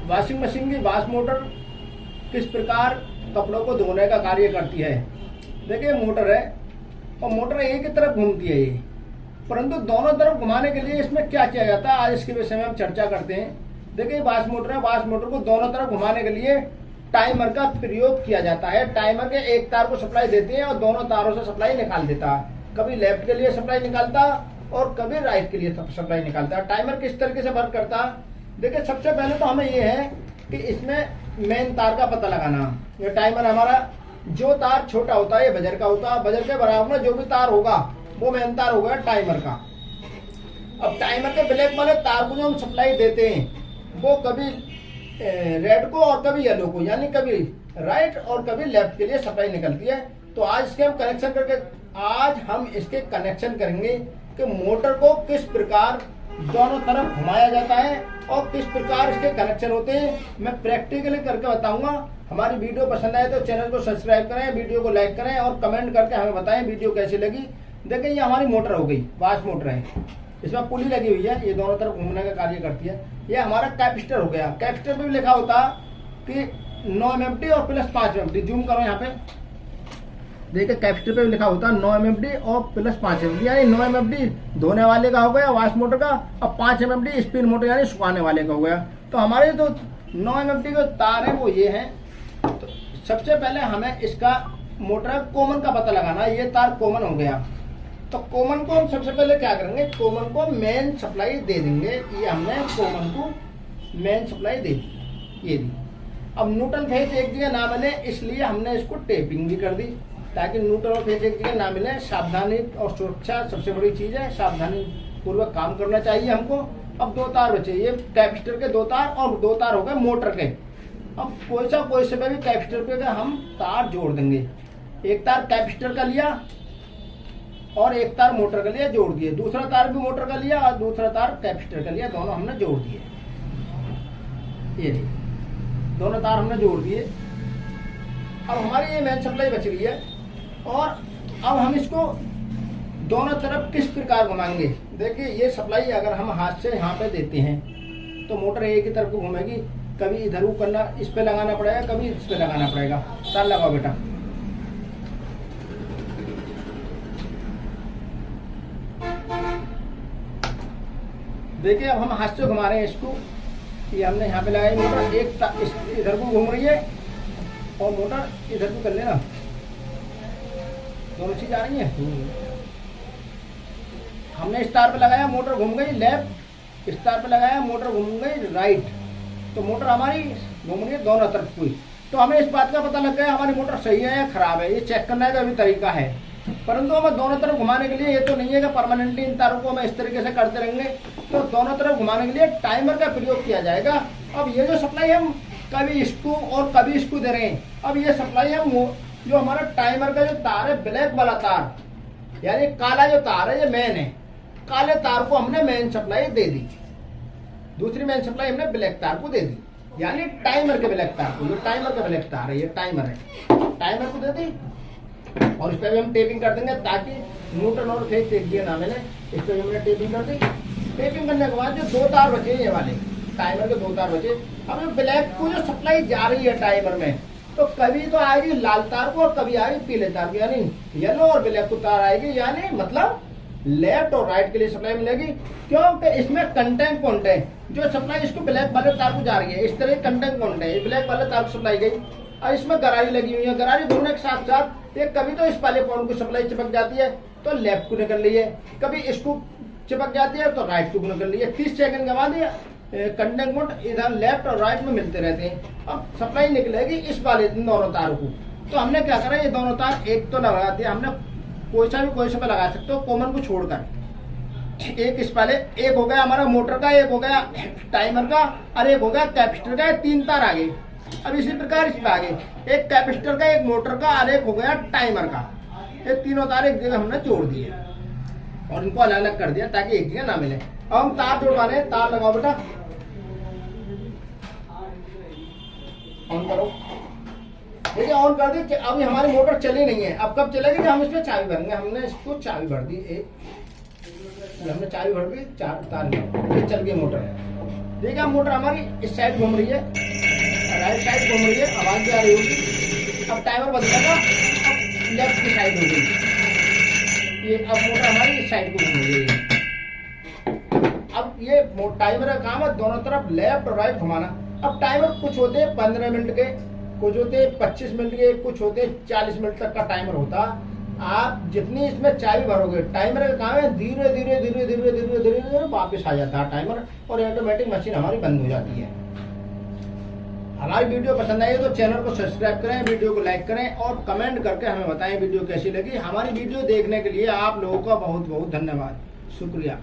Washing machine की wash motor किस प्रकार कपड़ों को धोने का कार्य करती है। देखिए मोटर है और मोटर एक ही तरफ घूमती है ये, परंतु दोनों तरफ घुमाने के लिए इसमें क्या किया जाता है आज इसके विषय में हम चर्चा करते हैं। देखिए वॉश मोटर है, वॉश मोटर को दोनों तरफ घुमाने के लिए टाइमर का प्रयोग किया जाता है। टाइमर के एक तार को सप्लाई देते हैं और दोनों तारों से सप्लाई निकाल देता है। कभी लेफ्ट के लिए सप्लाई निकालता और कभी राइट के लिए सप्लाई निकालता है। टाइमर किस तरीके से वर्क करता है, देखिए सबसे पहले तो हमें ये है कि इसमें मेन तार का पता लगाना। ये टाइमर हमारा जो तार छोटा होता है ये बजर का होता है, बजर के बराबर में जो भी तार होगा वो मेन तार होगा टाइमर का। अब टाइमर के ब्लैक वाले तार को जो हम सप्लाई देते हैं वो कभी रेड को और कभी येलो को, यानी कभी राइट और कभी लेफ्ट के लिए सप्लाई निकलती है। तो आज हम इसके कनेक्शन करेंगे कि मोटर को किस प्रकार दोनों तरफ घुमाया जाता है और किस प्रकार इसके कनेक्शन होते हैं। मैं प्रैक्टिकली करके बताऊंगा। हमारी वीडियो पसंद आए तो चैनल को सब्सक्राइब करें, वीडियो को लाइक करें और कमेंट करके हमें बताएं वीडियो कैसी लगी। देखिए ये हमारी मोटर हो गई, वॉश मोटर है, इसमें पुली लगी हुई है, ये दोनों तरफ घूमने का कार्य करती है। ये हमारा कैपेसिटर हो गया। कैपेसिटर में भी लिखा होता कि 9 mmD और प्लस 5 mmD। जूम करो यहाँ पे, देखिए कैपेसिटर पे भी लिखा होता है 9 mmD और प्लस 5 mmD, यानी 9 mmD धोने वाले का हो गया वॉश मोटर का और 5 mmD स्पिन मोटर यानी सुखाने वाले का हो गया। तो हमारे जो 9 mmD के तार है वो ये है। तो सबसे पहले हमें इसका मोटर कॉमन का पता लगाना है। ये तार कॉमन हो गया, तो कॉमन को हम सबसे पहले क्या करेंगे, कॉमन को मेन सप्लाई दे देंगे। ये हमने कॉमन को मेन सप्लाई दे दी, ये दी। अब न्यूट्रल फेज एक जगह ना मिले इसलिए हमने इसको टेपिंग भी कर दी ताकि न्यूट्रल फेज एक जगह ना मिले। सावधानी और सुरक्षा सबसे बड़ी चीज है, सावधानी पूर्वक काम करना चाहिए हमको। अब 2 तार बचे, ये कैपेसिटर के 2 तार और 2 तार हो गए मोटर के। अब कोई से भी कैपेसिटर पे हम तार जोड़ देंगे। एक तार कैपेसिटर का लिया और एक तार मोटर का लिया, जोड़ दिए। दूसरा तार भी मोटर का लिया और दूसरा तार कैपेसिटर का लिया, दोनों हमने जोड़ दिए। ये दोनों तार हमने जोड़ दिए। अब हमारी ये मेन सप्लाई बच गई है और अब हम इसको दोनों तरफ किस प्रकार घुमाएंगे। देखिए ये सप्लाई अगर हम हाथ से यहाँ पे देते हैं तो मोटर एक ही तरफ को घूमेगी। कभी इधर करना, इस पे लगाना पड़ेगा, कभी इस पे लगाना पड़ेगा। तार लगाओ बेटा। देखिए अब हम हाथ से घुमा रहे हैं इसको। ये हमने यहाँ पे लगाई मोटर, एक इधर को घूम रही है और मोटर इधर को कर लेना, दोनों चीज आ रही है। हमने इस तार पे लगाया, मोटर घूम गई लेफ्ट, इस तार पे लगाया, मोटर घूम गई राइट। तो मोटर हमारी घूम रही है दोनों तरफ हुई। तो हमें इस बात का पता लग गया हमारी मोटर सही है या खराब है। ये चेक करने का भी तरीका है, परंतु हमें दोनों तरफ घुमाने के लिए ये तो नहीं है कि परमानेंटली इन तारों को हमें इस तरीके से करते रहेंगे। तो दोनों तरफ घुमाने के लिए टाइमर का प्रयोग किया जाएगा। अब ये जो सप्लाई हम कभी इसको और कभी इसको दे रहे हैं, अब ये सप्लाई हम जो हमारा टाइमर का जो तार है ब्लैक वाला तार यानी काला जो तार है ये मेन है, काले तार को हमने मेन सप्लाई दे दी। दूसरी मेन सप्लाई हमने ब्लैक तार को दे दी, यानी टाइमर के ब्लैक तार को। जो टाइमर का ब्लैक तार है ये टाइमर है, टाइमर को दे दी। और इस पर भी हम टेपिंग कर देंगे ताकि न्यूट्रल और फेज एक जगह ना मिले। इस पर भी हमने टेपिंग कर दी। टेपिंग करने के बाद जो 2 तार बचे ये वाले टाइमर के 2 तार बचे, अब जो ब्लैक को जो सप्लाई जा रही है टाइमर में, तो कभी तो आएगी लाल तार को और कभी आएगी पीले तार को, यानी येलो और ब्लैक को तार आएगी, यानी मतलब लेफ्ट और राइट के लिए सप्लाई मिलेगी। क्योंकि इसमें कंटेंट पॉइंट है, जो सप्लाई इसको ब्लैक वाले तार को जा रही है इस तरह कंटेंट पॉइंट है, ब्लैक वाले तार को सप्लाई गई और इसमें गरारी लगी हुई है। गरारी घूमने के साथ साथ ये कभी तो इस वाले पॉइंट को सप्लाई चिपक जाती है तो लेफ्ट को निकल रही है, कभी इसको चिपक जाती है तो राइट को निकल रही है। 30 सेकंड के बाद कंटेंट पॉइंट इधर लेफ्ट और राइट में मिलते रहते हैं। अब सप्लाई निकलेगी इस वाले दोनों तारों को। तो हमने क्या करा, ये दोनों तार एक तो लगा दिया हमने, कोई सा भी लगा सकते हो कॉमन को छोड़कर। एक इस वाले, एक हो गया हमारा मोटर का, एक हो गया टाइमर का और एक हो गया कैपेसिटर का। 3 तार आ गए। अब इसी प्रकार इसमें आगे एक कैपेसिटर का, एक मोटर का और एक हो गया टाइमर का। ये तीनों तार एक जगह हमने जोड़ दिए और इनको अलग अलग कर दिया ताकि एक जगह ना मिले। अब हम तार जोड़वा रहे हैं। तार लगाओ बेटा, ऑन करो। देखिए ऑन कर दी। अभी हमारी मोटर चली नहीं है, अब कब चलेगी जब हम इसमें चाबी भरेंगे। हमने इसको चाबी भर दी, हमने चाबी भर दी, 4 तार चल गई मोटर। देखिए अब मोटर हमारी इस साइड घूम रही है, राइट साइड घूम रही है, आवाज भी आ रही होगी। अब टाइमर बदलेगा, अब लेफ्ट की साइड हो गई, ये अब मोटर हमारी इस साइड को घूम रही है। अब ये टाइमर का काम है दोनों तरफ लेफ्ट और राइट घुमाना। अब टाइमर कुछ होते हैं 15 मिनट के, कुछ होते हैं 25 मिनट के, कुछ होते हैं 40 मिनट तक का टाइमर होता। आप जितनी इसमें चाबी भरोगे, टाइमर का काम है धीरे धीरे धीरे धीरे धीरे धीरे धीरे वापस आ जाता है टाइमर, और ऑटोमेटिक मशीन हमारी बंद हो जाती है। हमारी वीडियो पसंद आई तो चैनल को सब्सक्राइब करें, वीडियो को लाइक करें और कमेंट करके हमें बताएं वीडियो कैसी लगी। हमारी वीडियो देखने के लिए आप लोगों का बहुत बहुत धन्यवाद, शुक्रिया।